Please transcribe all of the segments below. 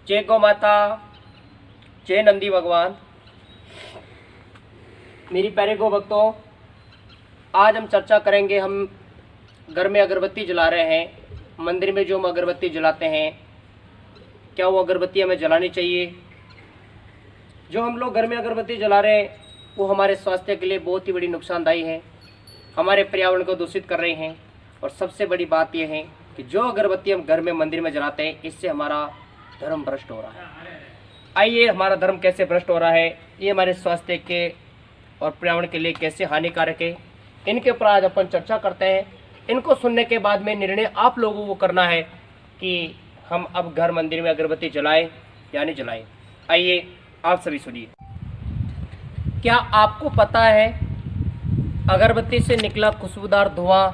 जय गौ माता, जय नंदी भगवान। मेरी प्यारे गौ भक्तों, आज हम चर्चा करेंगे। हम घर में अगरबत्ती जला रहे हैं, मंदिर में जो हम अगरबत्ती जलाते हैं, क्या वो अगरबत्ती हमें जलानी चाहिए? जो हम लोग घर में अगरबत्ती जला रहे हैं वो हमारे स्वास्थ्य के लिए बहुत ही बड़ी नुकसानदायी है, हमारे पर्यावरण को दूषित कर रहे हैं। और सबसे बड़ी बात यह है कि जो अगरबत्ती हम घर में मंदिर में जलाते हैं, इससे हमारा धर्म भ्रष्ट हो रहा है। आइए, हमारा धर्म कैसे भ्रष्ट हो रहा है, ये हमारे स्वास्थ्य के और पर्यावरण के लिए कैसे हानिकारक है, इनके ऊपर आज अपन चर्चा करते हैं। इनको सुनने के बाद में निर्णय आप लोगों को करना है कि हम अब घर मंदिर में अगरबत्ती जलाएं या नहीं जलाएं। आइए, आप सभी सुनिए। क्या आपको पता है अगरबत्ती से निकला खुशबूदार धुआं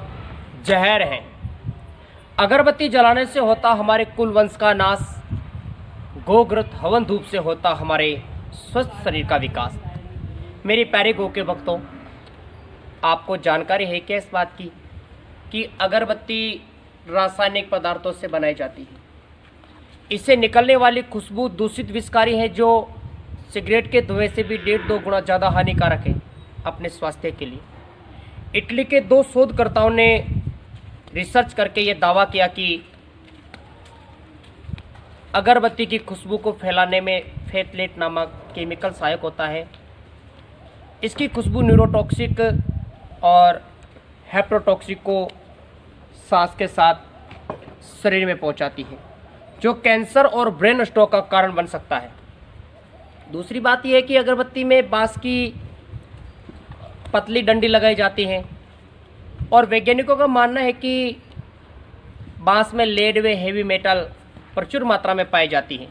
जहर है? अगरबत्ती जलाने से होता हमारे कुल वंश का नाश, गोघृत हवन धूप से होता हमारे स्वस्थ शरीर का विकास। मेरे प्यारे गौ के भक्तों, आपको जानकारी है क्या इस बात की कि अगरबत्ती रासायनिक पदार्थों से बनाई जाती है। इससे निकलने वाली खुशबू दूषित विषकारी है, जो सिगरेट के धुएं से भी 1.5-2 गुना ज़्यादा हानिकारक है अपने स्वास्थ्य के लिए। इटली के 2 शोधकर्ताओं ने रिसर्च करके ये दावा किया कि अगरबत्ती की खुशबू को फैलाने में फेथलेट नामक केमिकल सहायक होता है। इसकी खुशबू न्यूरोटॉक्सिक और हेप्रोटॉक्सिक को सांस के साथ शरीर में पहुंचाती है, जो कैंसर और ब्रेन स्ट्रोक का कारण बन सकता है। दूसरी बात यह है कि अगरबत्ती में बांस की पतली डंडी लगाई जाती है और वैज्ञानिकों का मानना है कि बांस में लेड व हेवी मेटल प्रचुर मात्रा में पाई जाती है।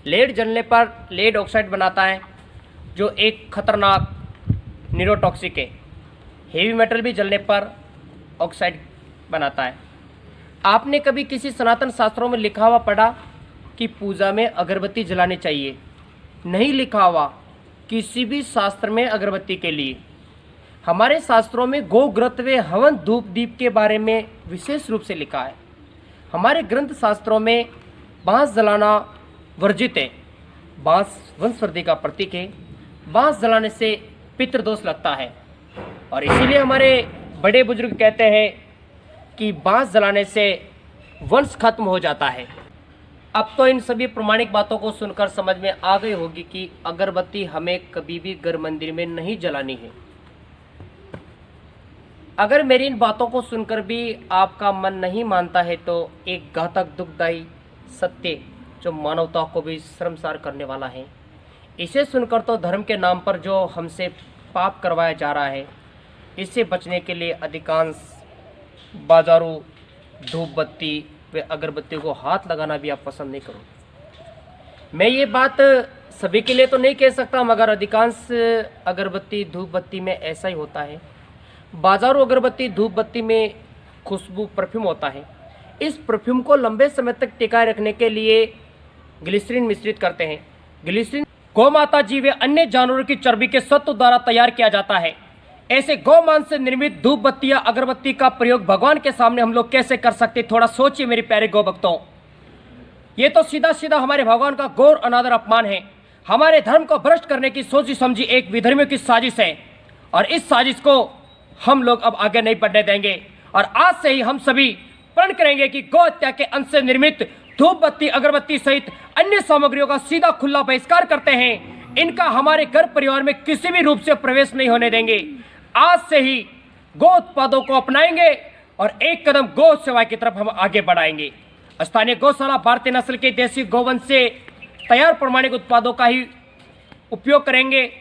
लेड जलने पर लेड ऑक्साइड बनाता है, जो एक खतरनाक न्यूरोटॉक्सिक है। हेवी मेटल भी जलने पर ऑक्साइड बनाता है। आपने कभी किसी सनातन शास्त्रों में लिखा हुआ पढ़ा कि पूजा में अगरबत्ती जलानी चाहिए? नहीं लिखा हुआ किसी भी शास्त्र में अगरबत्ती के लिए। हमारे शास्त्रों में गोघृत व हवन धूप दीप के बारे में विशेष रूप से लिखा है। हमारे ग्रंथ शास्त्रों में बांस जलाना वर्जित है। बांस वंशवृद्धि का प्रतीक है। बांस जलाने से पितृदोष लगता है और इसीलिए हमारे बड़े बुजुर्ग कहते हैं कि बांस जलाने से वंश खत्म हो जाता है। अब तो इन सभी प्रमाणिक बातों को सुनकर समझ में आ गई होगी कि अगरबत्ती हमें कभी भी घर मंदिर में नहीं जलानी है। अगर मेरी इन बातों को सुनकर भी आपका मन नहीं मानता है तो एक घातक दुखदायी सत्य जो मानवता को भी शर्मसार करने वाला है। इसे सुनकर तो धर्म के नाम पर जो हमसे पाप करवाया जा रहा है, इससे बचने के लिए अधिकांश बाजारू धूप बत्ती व अगरबत्ती को हाथ लगाना भी आप पसंद नहीं करोगे। मैं ये बात सभी के लिए तो नहीं कह सकता, मगर अधिकांश अगरबत्ती धूप बत्ती में ऐसा ही होता है। बाजारू अगरबत्ती धूप बत्ती में खुशबू परफ्यूम होता है। इस परफ्यूम को लंबे समय तक टिकाए रखने के लिए ग्लिसरीन मिश्रित करते हैं। ग्लिसरीन गौ माता जी व अन्य जानवरों की चर्बी के सत्व द्वारा तैयार किया जाता है। ऐसे गौमांस से निर्मित धूप बत्ती या अगरबत्ती का प्रयोग भगवान के सामने हम लोग कैसे कर सकते? थोड़ा सोचिए मेरे प्यारे गौ भक्तों। ये तो सीधा सीधा हमारे भगवान का घोर अनादर अपमान है। हमारे धर्म को भ्रष्ट करने की सोची समझी एक विधर्मियों की साजिश है और इस साजिश को हम लोग अब आगे नहीं बढ़ने देंगे। और आज से ही हम सभी प्रण करेंगे कि गौ हत्या के अंश से निर्मित धूप बत्ती अगरबत्ती सहित अन्य सामग्रियों का सीधा खुला बहिष्कार करते हैं। इनका हमारे घर परिवार में किसी भी रूप से प्रवेश नहीं होने देंगे। आज से ही गौ उत्पादों को अपनाएंगे और एक कदम गौ सेवा की तरफ हम आगे बढ़ाएंगे। स्थानीय गौशाला भारतीय नस्ल के देसी गोवंश से तैयार प्रमाणिक उत्पादों का ही उपयोग करेंगे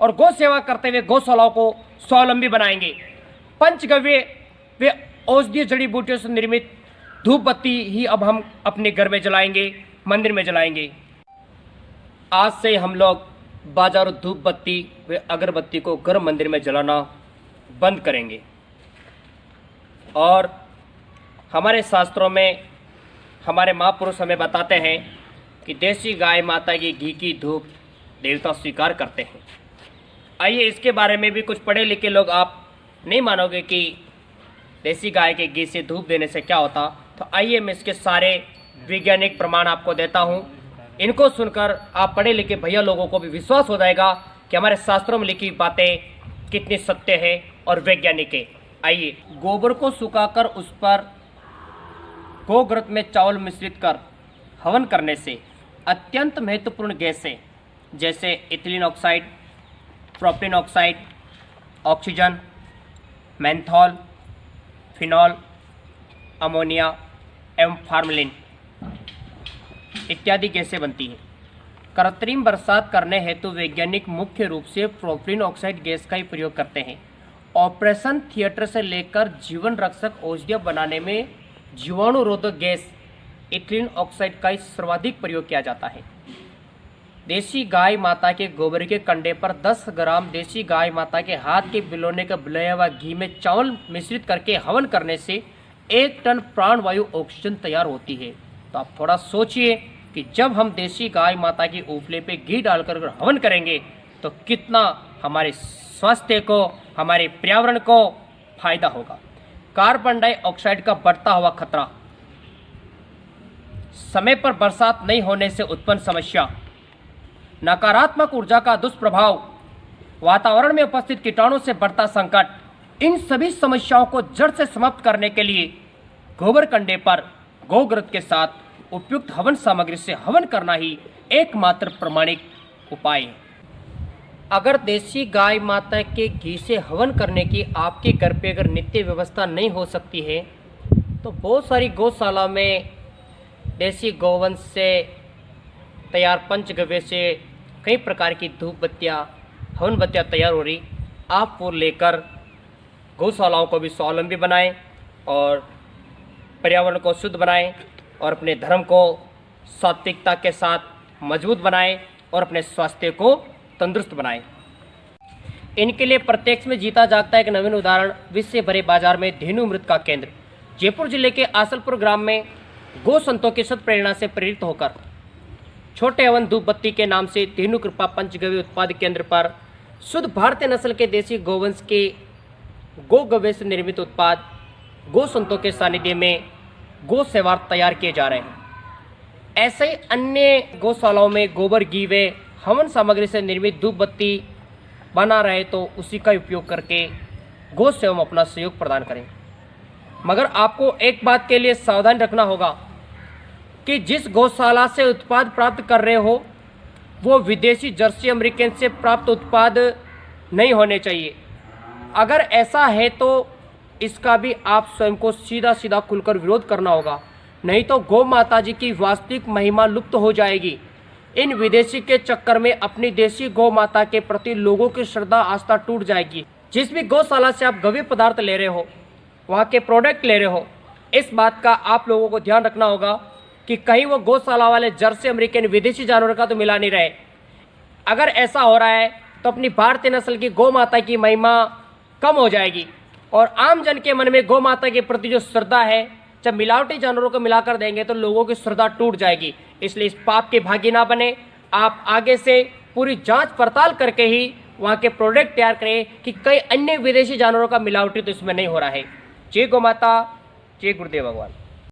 और गौ सेवा करते हुए गौशालाओं को स्वावलंबी बनाएंगे। पंचगव्य व औषधीय जड़ी बूटियों से निर्मित धूप बत्ती ही अब हम अपने घर में जलाएंगे, मंदिर में जलाएंगे। आज से हम लोग बाजारू धूप बत्ती व अगरबत्ती को घर मंदिर में जलाना बंद करेंगे। और हमारे शास्त्रों में हमारे महापुरुष हमें बताते हैं कि देसी गाय माता की घी की धूप देवता स्वीकार करते हैं। आइए, इसके बारे में भी कुछ पढ़े लिखे लोग, आप नहीं मानोगे कि देसी गाय के घी से धूप देने से क्या होता। तो आइए मैं इसके सारे वैज्ञानिक प्रमाण आपको देता हूँ इनको सुनकर आप पढ़े लिखे भैया लोगों को भी विश्वास हो जाएगा कि हमारे शास्त्रों में लिखी बातें कितनी सत्य है और वैज्ञानिक है। आइए, गोबर को सुखाकर उस पर गोघृत में चावल मिश्रित कर हवन करने से अत्यंत महत्वपूर्ण गैसें जैसे ethylene oxide, propane oxide, oxygen, menthol, phenol, ammonia एवं फार्मलिन इत्यादि गैसें बनती हैं। कृत्रिम बरसात करने हेतु वैज्ञानिक मुख्य रूप से प्रोपेन ऑक्साइड गैस का ही प्रयोग करते हैं। ऑपरेशन थिएटर से लेकर जीवन रक्षक औषधियाँ बनाने में जीवाणुरोधक गैस इथिलीन ऑक्साइड का ही सर्वाधिक प्रयोग किया जाता है। देसी गाय माता के गोबर के कंडे पर 10 ग्राम देसी गाय माता के हाथ के बिलोने का बुलाया हुआ घी में चावल मिश्रित करके हवन करने से 1 टन प्राणवायु ऑक्सीजन तैयार होती है। तो आप थोड़ा सोचिए कि जब हम देसी गाय माता की उपले पे घी डालकर हवन करेंगे तो कितना हमारे स्वास्थ्य को, हमारे पर्यावरण को फायदा होगा। कार्बन डाइऑक्साइड का बढ़ता हुआ खतरा, समय पर बरसात नहीं होने से उत्पन्न समस्या, नकारात्मक ऊर्जा का दुष्प्रभाव, वातावरण में उपस्थित कीटाणु से बढ़ता संकट, इन सभी समस्याओं को जड़ से समाप्त करने के लिए गोबर कंडे पर गोघृत के साथ उपयुक्त हवन सामग्री से हवन करना ही एकमात्र प्रमाणिक उपाय है। अगर देसी गाय माता के घी से हवन करने की आपके घर पे अगर नित्य व्यवस्था नहीं हो सकती है तो बहुत सारी गौशाला में देसी गोवंश से तैयार पंचगव्य से कई प्रकार की धूप बत्तियाँ, हवन बत्तियाँ तैयार हो रही। आप वो लेकर गौशालाओं को भी स्वावलंबी बनाएं और पर्यावरण को शुद्ध बनाएं और अपने धर्म को सात्विकता के साथ मजबूत बनाएं और अपने स्वास्थ्य को तंदुरुस्त बनाएं। इनके लिए प्रत्यक्ष में जीता जागता एक नवीन उदाहरण विश्व से भरे बाजार में धेनु अमृत का केंद्र। जयपुर जिले के आसलपुर ग्राम में गो संतों की सत प्रेरणा से प्रेरित होकर छोटे हवन धूप बत्ती के नाम से धेनु कृपा पंचगव्य उत्पाद केंद्र पर शुद्ध भारतीय नस्ल के देसी गोवंश के गोगव्य से निर्मित उत्पाद गो संतों के सानिध्य में गो सेवार तैयार किए जा रहे हैं। ऐसे ही अन्य गौशालाओं में गोबर घी व हवन सामग्री से निर्मित धूप बत्ती बना रहे तो उसी का उपयोग करके गो सेवा में अपना सहयोग प्रदान करें। मगर आपको एक बात के लिए सावधान रखना होगा कि जिस गौशाला से उत्पाद प्राप्त कर रहे हो वो विदेशी जर्सी अमेरिकन से प्राप्त उत्पाद नहीं होने चाहिए। अगर ऐसा है तो इसका भी आप स्वयं को सीधा सीधा खुलकर विरोध करना होगा, नहीं तो गौ माता जी की वास्तविक महिमा लुप्त हो जाएगी। इन विदेशी के चक्कर में अपनी देसी गौ माता के प्रति लोगों की श्रद्धा आस्था टूट जाएगी। जिस भी गौशाला से आप गव्य पदार्थ ले रहे हो, वहाँ के प्रोडक्ट ले रहे हो, इस बात का आप लोगों को ध्यान रखना होगा कि कहीं वो गौशाला वाले जर्सी अमेरिकन विदेशी जानवर का तो मिला नहीं रहे। अगर ऐसा हो रहा है तो अपनी भारतीय नस्ल की गौ माता की महिमा कम हो जाएगी और आम जन के मन में गौ माता के प्रति जो श्रद्धा है, जब मिलावटी जानवरों को मिलाकर देंगे तो लोगों की श्रद्धा टूट जाएगी। इसलिए इस पाप के भागी ना बने। आप आगे से पूरी जांच पड़ताल करके ही वहाँ के प्रोडक्ट तैयार करें कि कई अन्य विदेशी जानवरों का मिलावटी तो इसमें नहीं हो रहा है। जय गौ माता, जय गुरुदेव भगवान।